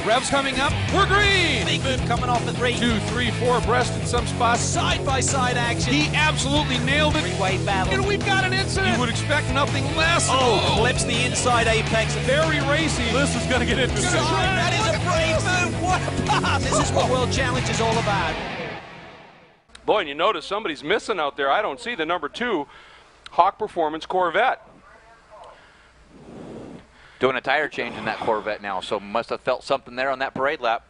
Revs coming up. We're green. Big move coming off the 3. 2, 3, 4 abreast in some spots. Side-by-side action. He absolutely nailed it. Three-way battle. And we've got an incident. You would expect nothing less. Clips the inside apex. Very racy. This is going to get into some. That is a brave move. What a pass. This is what World Challenge is all about. Boy, and you notice somebody's missing out there. I don't see the number 2 Hawk Performance Corvette. Doing a tire change in that Corvette now, so must have felt something there on that parade lap.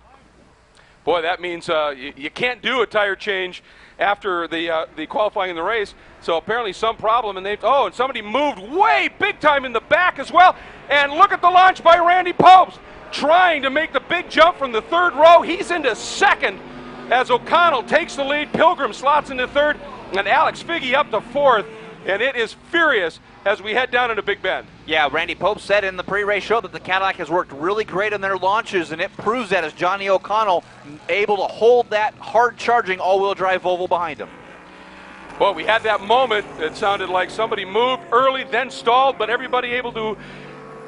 Boy, that means you can't do a tire change after the qualifying in the race. So apparently some problem, and and somebody moved way big time in the back as well. And look at the launch by Randy Popes, trying to make the big jump from the 3rd row. He's into 2nd as O'Connell takes the lead. Pilgrim slots into 3rd, and Alex Figge up to 4th. And it is furious as we head down into Big Bend. Yeah, Randy Pope said in the pre-race show that the Cadillac has worked really great in their launches, and it proves that as Johnny O'Connell able to hold that hard-charging all-wheel drive Volvo behind him. Well, we had that moment. It sounded like somebody moved early, then stalled, but everybody able to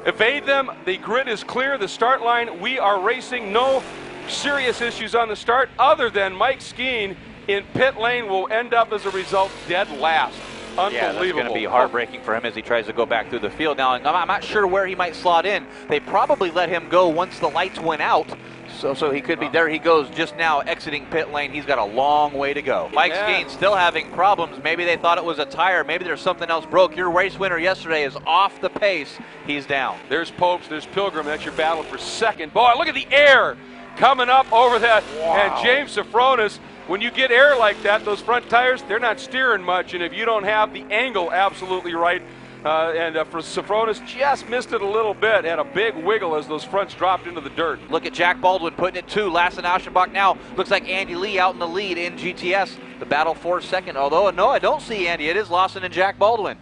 evade them. The grid is clear, the start line. We are racing. No serious issues on the start other than Mike Skeen in pit lane will end up as a result dead last. Unbelievable. Yeah, that's going to be heartbreaking for him as he tries to go back through the field. Now, I'm not sure where he might slot in. They probably let him go once the lights went out, so he could be there. He goes just now exiting pit lane. He's got a long way to go. Mike Skeen still having problems. Maybe they thought it was a tire. Maybe there's something else broke. Your race winner yesterday is off the pace. He's down. There's Popes. There's Pilgrim. That's your battle for 2nd. Boy, look at the air coming up over that. Wow. And James Safronis. When you get air like that, those front tires, they're not steering much, and if you don't have the angle absolutely right, for Safronis, just missed it a little bit, had a big wiggle as those fronts dropped into the dirt. Look at Jack Baldwin putting it 2. Lassen Aschenbach now looks like Andy Lee out in the lead in GTS. The battle for 2nd, although no, I don't see Andy. It is Lawson and Jack Baldwin.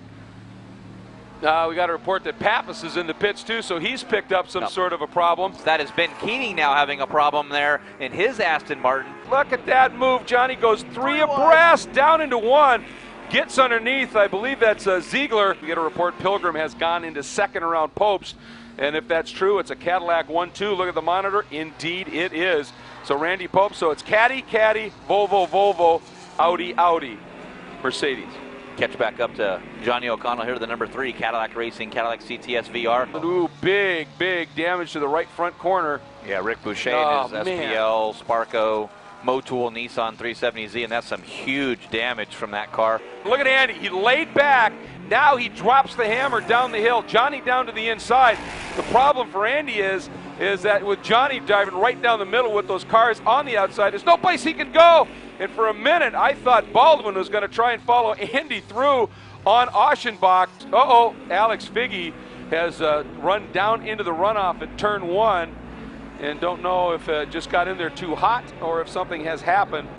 We got a report that Pappas is in the pits too, so he's picked up some sort of a problem. That has been Keating now having a problem there in his Aston Martin. Look at that move. Johnny goes 3 abreast down into 1. Gets underneath. I believe that's Ziegler. We get a report Pilgrim has gone into 2nd around Popes. And if that's true, it's a Cadillac 1-2. Look at the monitor. Indeed, it is. So Randy Pope. So it's Caddy, Volvo, Volvo, Audi, Audi, Mercedes. Catch back up to Johnny O'Connell here, the number 3 Cadillac Racing, Cadillac CTS VR. Ooh, big damage to the right front corner. Yeah, Rick Boucher and his SPL, Sparco, Motul, Nissan 370Z, and that's some huge damage from that car. Look at Andy. He laid back. Now he drops the hammer down the hill. Johnny down to the inside. The problem for Andy is that with Johnny driving right down the middle with those cars on the outside, there's no place he can go. And for a minute, I thought Baldwin was going to try and follow Andy through on Aschenbach. Alex Figge has run down into the runoff at turn 1. And don't know if it just got in there too hot or if something has happened.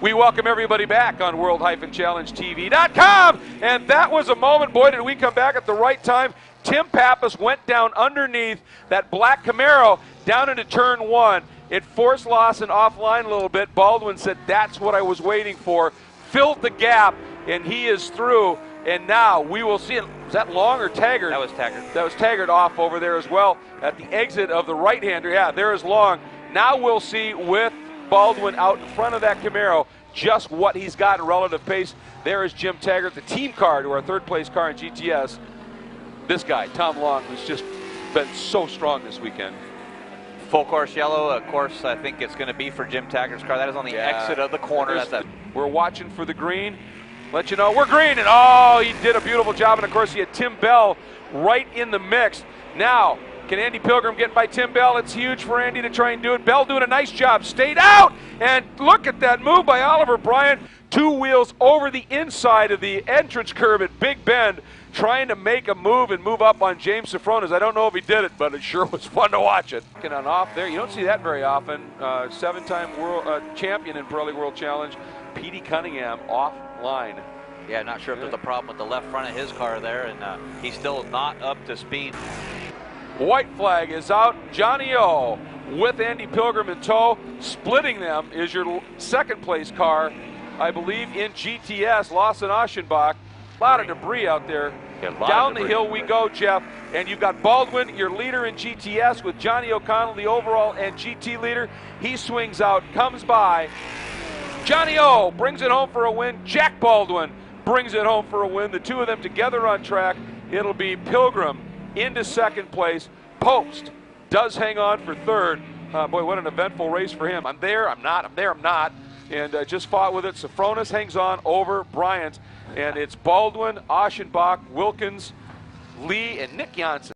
We welcome everybody back on world-challengetv.com. And that was a moment, boy, did we come back at the right time. Tim Pappas went down underneath that black Camaro down into turn 1. It forced Lawson offline a little bit. Baldwin said, that's what I was waiting for. Filled the gap, and he is through. And now we will see it. Was that Long or Taggart? That was Taggart. That was Taggart off over there as well at the exit of the right-hander. Yeah, there is Long. Now we'll see with Baldwin out in front of that Camaro just what he's got in relative pace. There is Jim Taggart, the team car to our 3rd place car in GTS. This guy, Tom Long, who's just been so strong this weekend. Full course yellow, of course, I think it's going to be for Jim Taggart's car. That is on the exit of the corner. We're watching for the green. Let you know we're green, and he did a beautiful job. And of course, he had Tim Bell right in the mix. Now, can Andy Pilgrim get by Tim Bell? It's huge for Andy to try and do it. Bell doing a nice job, stayed out, and look at that move by Oliver Bryant. 2 wheels over the inside of the entrance curb at Big Bend, trying to make a move and move up on James Safronis. I don't know if he did it, but it sure was fun to watch it. And on off there, you don't see that very often. 7-time world champion in Pro League World Challenge, Petey Cunningham offline. Yeah, not sure if there's a problem with the left front of his car there, and he's still not up to speed. White flag is out. Johnny O with Andy Pilgrim in tow. Splitting them is your 2nd place car, I believe, in GTS, Lawson Aschenbach. A lot of debris out there. Yeah, a lot Down of the debris. hill we go, Jeff. And you've got Baldwin, your leader in GTS, with Johnny O'Connell, the overall and GT leader. He swings out, comes by. Johnny O brings it home for a win. Jack Baldwin brings it home for a win. The two of them together on track. It'll be Pilgrim into second place. Post does hang on for third. Boy, what an eventful race for him. I'm there, I'm not, I'm there, I'm not. And just fought with it. Sofronis hangs on over Bryant. And it's Baldwin, Aschenbach, Wilkins, Lee, and Nick Janssen.